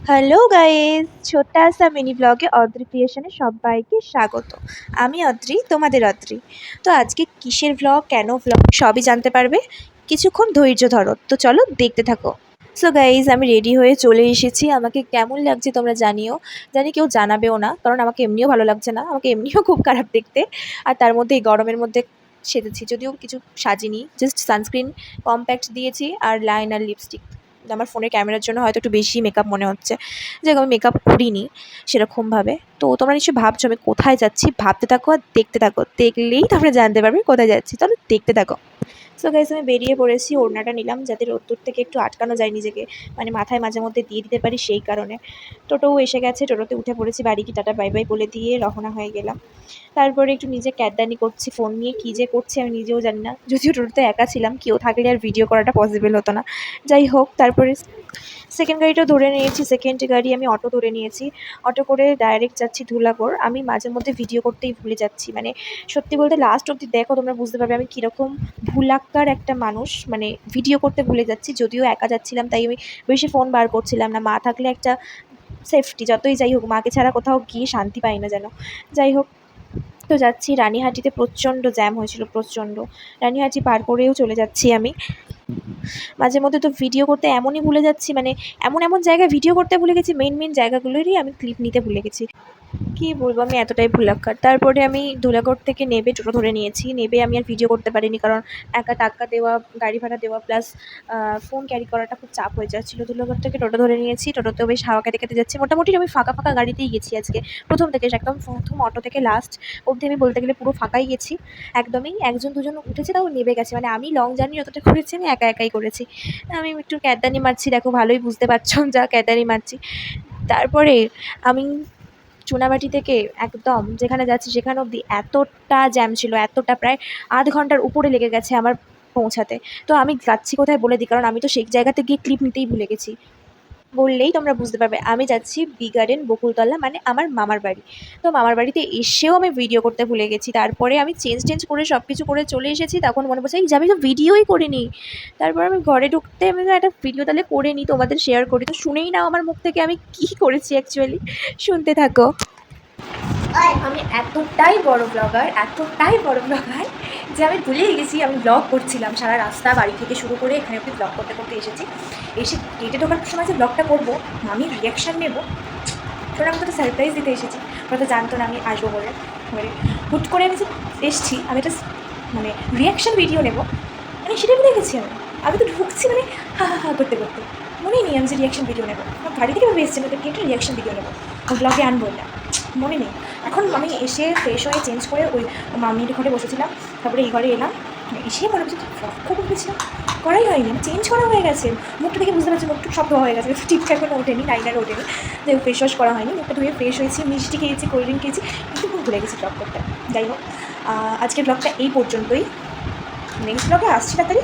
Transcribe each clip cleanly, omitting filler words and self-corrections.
Hello guys, ছোট্ট একটা mini ব্লগে অদ্রি ক্রিয়েশনে সবাইকে স্বাগত। আমি অদ্রি, তোমাদের অদ্রি। তো আজকে কিসের ব্লগ, কেন ব্লগ সবই জানতে পারবে। কিছুক্ষণ ধৈর্য ধরো, তো চলো দেখতে থাকো। সো গাইজ, আমি রেডি হয়ে চলে এসেছি। আমাকে কেমন লাগছে তোমরা জানিও। জানি কেউ জানাবেও না, কারণ আমাকে এমনিও ভালো লাগছে না, আমাকে এমনিও খুব খারাপ দেখতে। আর তার মধ্যে এই গরমের মধ্যে সেজেছি, যদিও কিছু সাজিনি, জাস্ট সানস্ক্রিন কম্প্যাক্ট দিয়েছি আর লাইন আর লিপস্টিক। আমার ফোনের ক্যামেরার জন্য হয়তো একটু বেশি মেকআপ মনে হচ্ছে, যে আমি মেকআপ করিনি সেরকমভাবে। তো তোমরা নিশ্চয়ই ভাবছো আমি কোথায় যাচ্ছি, ভাবতে থাকো আর দেখতে থাকো, দেখলেই তোমরা জানতে পারবে কোথায় যাচ্ছি। তাহলে দেখতে থাকো। সো গাইস, আমি বেরিয়ে পড়েছি। ওড়নাটা নিলাম যাতে রোদ্দুর থেকে একটু আটকানো যায় নিজেকে, মানে মাথায় মাঝে মধ্যে দিয়ে দিতে পারি, সেই কারণে। টোটোও এসে গেছে, টোটোতে উঠে পড়েছি, বাড়ি কি টাটা বাই বাই বলে দিয়ে রওনা হয়ে গেলাম। তারপরে একটু নিজে ক্যাদানি করছি ফোন নিয়ে, কী যে করছি আমি নিজেও জানি না, যদিও টোটোতে একা ছিলাম, কেউ থাকলে আর ভিডিও করাটা পসিবল হতো না। যাই হোক, তারপরে সেকেন্ড গাড়িটাও ধরে নিয়েছি। সেকেন্ড গাড়ি আমি অটো ধরে নিয়েছি। অটো করে ডাইরেক্ট যাচ্ছি ধুলাগড়। আমি মাঝে মধ্যে ভিডিও করতেই ভুলে যাচ্ছি, মানে সত্যি বলতে লাস্ট অবধি দেখো, তোমরা বুঝতে পারবে আমি কীরকম ভুলাক্কার একটা মানুষ। মানে ভিডিও করতে ভুলে যাচ্ছি, যদিও একা যাচ্ছিলাম তাই আমি বেশি ফোন বার করছিলাম না। মা থাকলে একটা সেফটি, যতই যাই হোক মাকে ছাড়া কোথাও গিয়ে শান্তি পাই না যেন। যাই হোক, তো যাচ্ছি। রানীহাটিতে প্রচণ্ড জ্যাম হয়েছিল, প্রচণ্ড। রানীহাটি পার করেও চলে যাচ্ছি আমি। মাঝে মধ্যে তো ভিডিও করতে এমনই ভুলে যাচ্ছি, মানে এমন এমন জায়গায় ভিডিও করতে ভুলে গেছি, মেন মেন জায়গাগুলোরই আমি ক্লিপ নিতে ভুলে গেছি। কী বলবো, আমি এতটাই ভুলাক্কার। তারপরে আমি ধুলাগড় থেকে নেবে টোটো ধরে নিয়েছি। নেবে আমি আর ভিডিও করতে পারিনি, কারণ একা টাকা দেওয়া, গাড়ি ভাড়া দেওয়া, প্লাস ফোন ক্যারি করাটা খুব চাপ হয়ে যাচ্ছিলো। ধুলাগড় থেকে টোটো ধরে নিয়েছি। টোটোতেও বেশ হাওয়া খেতে খেতে যাচ্ছি। মোটামুটি আমি ফাঁকা ফাঁকা গাড়িতেই গেছি আজকে, প্রথম থেকে একদম প্রথম অটো থেকে লাস্ট অবধি আমি বলতে গেলে পুরো ফাঁকাই গেছি। একদমই একজন দুজন উঠেছে, তাও নেবে গেছে। মানে আমি লং জার্নি যতটা করেছি আমি একা একাই করেছি। আমি একটু ক্যাদানি মারছি, দেখো ভালোই বুঝতে পারছো যা ক্যাদানি মারছি। তারপরে আমি চুনাবাটি থেকে একদম যেখানে যাচ্ছি সেখানে অবধি এতটা জ্যাম ছিল, এতটা প্রায় আধ ঘন্টার উপরে লেগে গেছে আমার পৌঁছাতে। তো আমি যাচ্ছি কোথায় বলে দিই, কারণ আমি তো সেই জায়গাতে গিয়ে ক্লিপ নিতেই ভুলে গেছি। বললেই তোমরা বুঝতে পারবে, আমি যাচ্ছি বি গার্ডেন বকুলতলা, মানে আমার মামার বাড়ি। তো মামার বাড়িতে এসেও আমি ভিডিও করতে ভুলে গেছি। তারপরে আমি চেঞ্জ করে সব কিছু করে চলে এসেছি, তখন মনে পড়ছে এই যে আমি তো ভিডিওই করিনি। তারপর আমি ঘরে ঢুকতে আমি একটা ভিডিও তাহলে করে নিই, তোমাদের শেয়ার করি। তো শুনেই নাও আমার মুখ থেকে আমি কী করেছি অ্যাকচুয়ালি, শুনতে থাকো। আমি এতটাই বড় ব্লগার যে আমি ভুলেই গেছি আমি ব্লগ করছিলাম। সারা রাস্তা বাড়ি থেকে শুরু করে এখানে অব্দি ব্লগ করতে করতে এসেছি। এসে গেটে ঢোকার সময় যে ব্লগটা করবো, আমি রিয়াকশান নেবো, সেটা আমি তো সারপ্রাইজ দিতে এসেছি। ওরা তো জানতো না আমি আসবো বলে। এবারে হুট করে আমি যে এসেছি, আমি একটা মানে রিয়াকশান ভিডিও নেবো, মানে সেটা ভুলে গেছি। আমি তো ঢুকছি মানে হা হা হা করতে করতে, মনেই নেই আমি যে রিয়াকশান ভিডিও নেবো। আমার গাড়ি থেকে ভাবে এসেছি ওদেরকে একটা রিয়াকশান ভিডিও নেবো, ব্লগে আনবো না, মনে নেই। এখন আমি এসে ফ্রেশ হয়ে চেঞ্জ করে ওই মামির ঘরে বসেছিলাম। তারপরে এই ঘরে এলাম, এসে মনে হচ্ছে ফ্রক করে গেছিলাম, করাই হয়নি, আমি চেঞ্জ করা হয়ে গেছে। মুখটা দেখে বুঝতে পারছি মুখটা সব হয়ে গেছে, টিপটা এখনো ওঠেনি, লাইনার ওঠেনি, যে ফেস ওয়াশ করা হয়নি। মুখটা ধুয়ে ফ্রেশ হয়েছি, মিষ্টি খেয়েছি, কোল্ড ড্রিঙ্ক খেয়েছি, কিন্তু খুব ভুলে গেছি ব্লগ করতে। যাই হোক, আজকের ব্লগটা এই পর্যন্তই। নেক্সট ব্লগে আসছি তাড়াতাড়ি।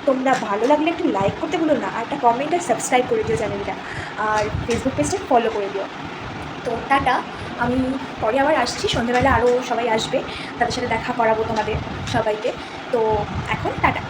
তোমরা ভালো লাগলে একটু লাইক করতে ভুলো না, আর একটা কমেন্ট আর সাবস্ক্রাইব করে দিও চ্যানেলটা, আর ফেসবুক পেজটা ফলো করে দিও। তো টাটা, আমি পরে আবার আসছি। সন্ধ্যেবেলা আরও সবাই আসবে, তাদের সাথে দেখা করাবো তোমাদের সবাইকে। তো এখন টাটা।